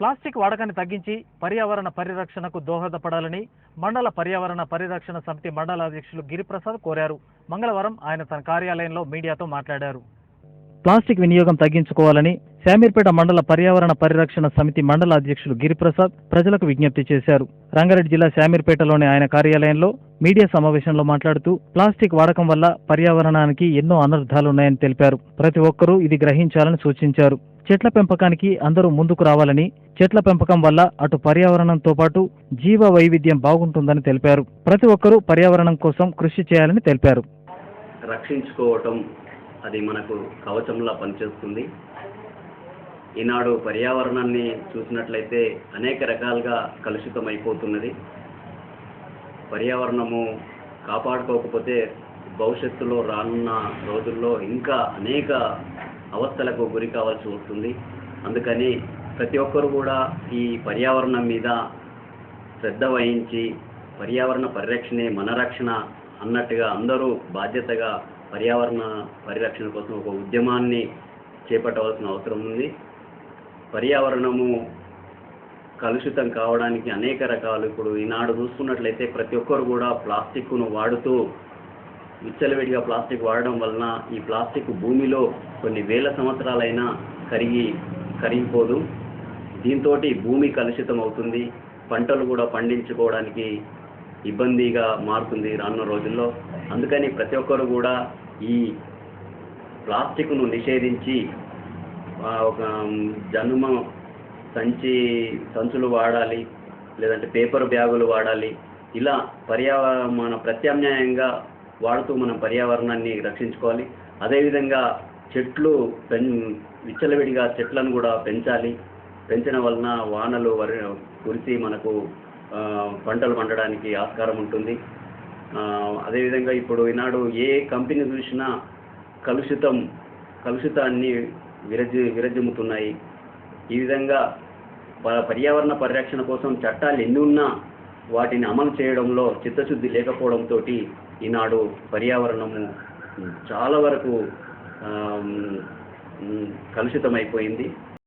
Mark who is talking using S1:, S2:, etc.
S1: Plastic వాడకాన్ని తగ్గించి పర్యావరణ పరిరక్షణకు దోహదపడాలని మండల పర్యావరణ పరిరక్షణ సమితి మండల అధ్యక్షులు గిరిప్రసాద్ కోరారు. మంగళవారం ఆయన తన కార్యాలయంలో మీడియాతో మాట్లాడారు. ప్లాస్టిక్ వినియోగం తగ్గించుకోవాలని శామీర్పేట మండల పర్యావరణ పరిరక్షణ సమితి మండల అధ్యక్షులు గిరిప్రసాద్ ప్రజలకు విజ్ఞప్తి చేశారు. రంగారెడ్డి జిల్లా శామీర్పేటలోని ఆయన కార్యాలయంలో మీడియా సమావేశంలో మాట్లాడుతూ ప్లాస్టిక్ వాడకం వల్ల పర్యావరణానికి ఎన్నో అనర్థాలున్నాయని తెలిపారు. ప్రతి ఒక్కరూ ఇది గ్రహించాలని సూచించారు. చెట్ల పెంపకానికి అందరూ ముందుకు రావాలని, చెట్ల పెంపకం వల్ల అటు పర్యావరణంతో పాటు జీవ వైవిధ్యం బాగుంటుందని తెలిపారు. ప్రతి ఒక్కరూ పర్యావరణం కోసం కృషి చేయాలని తెలిపారు.
S2: రక్షించుకోవటం అది మనకు కవచంలా పనిచేస్తుంది. ఈనాడు పర్యావరణాన్ని చూసినట్లయితే అనేక రకాలుగా కలుషితమైపోతున్నది. పర్యావరణము కాపాడుకోకపోతే భవిష్యత్తులో రానున్న రోజుల్లో ఇంకా అనేక అవస్థలకు గురి కావాల్సి వస్తుంది. అందుకని ప్రతి ఒక్కరు కూడా ఈ పర్యావరణం మీద శ్రద్ధ వహించి పర్యావరణ పరిరక్షణే మన రక్షణ అన్నట్టుగా అందరూ బాధ్యతగా పర్యావరణ పరిరక్షణ కోసం ఒక ఉద్యమాన్ని చేపట్టవలసిన అవసరం ఉంది. పర్యావరణము కలుషితం కావడానికి అనేక రకాలు ఇప్పుడు ఈనాడు చూసుకున్నట్లయితే ప్రతి ఒక్కరు కూడా ప్లాస్టిక్ను వాడుతూ విచ్చలవిడిగా ప్లాస్టిక్ వాడడం వలన ఈ ప్లాస్టిక్ భూమిలో కొన్ని వేల సంవత్సరాలైనా కరిగిపోదు. దీంతో భూమి కలుషితం అవుతుంది. పంటలు కూడా పండించుకోవడానికి ఇబ్బందిగా మారుతుంది రానున్న రోజుల్లో. అందుకని ప్రతి ఒక్కరు కూడా ఈ ప్లాస్టిక్ను నిషేధించి ఒక జనుమ సంచులు వాడాలి, లేదంటే పేపర్ బ్యాగులు వాడాలి. ఇలా మన ప్రత్యామ్నాయంగా వాడుతూ మనం పర్యావరణాన్ని రక్షించుకోవాలి. అదేవిధంగా చెట్లు విచ్చలవిడిగా చెట్లను కూడా పెంచాలి. పెంచడం వలన వానలు కురిసి మనకు పంటలు పండడానికి ఆస్కారం ఉంటుంది. అదేవిధంగా ఇప్పుడు ఈనాడు ఏ కంపెనీ చూసినా కలుషితాన్ని విరజిమ్ముతున్నాయి. ఈ విధంగా పర్యావరణ పరిరక్షణ కోసం చట్టాలు ఎన్ని ఉన్నా వాటిని అమలు చేయడంలో చిత్తశుద్ధి లేకపోవడంతో ఈనాడు పర్యావరణము చాలా వరకు కలుషితమైపోయింది.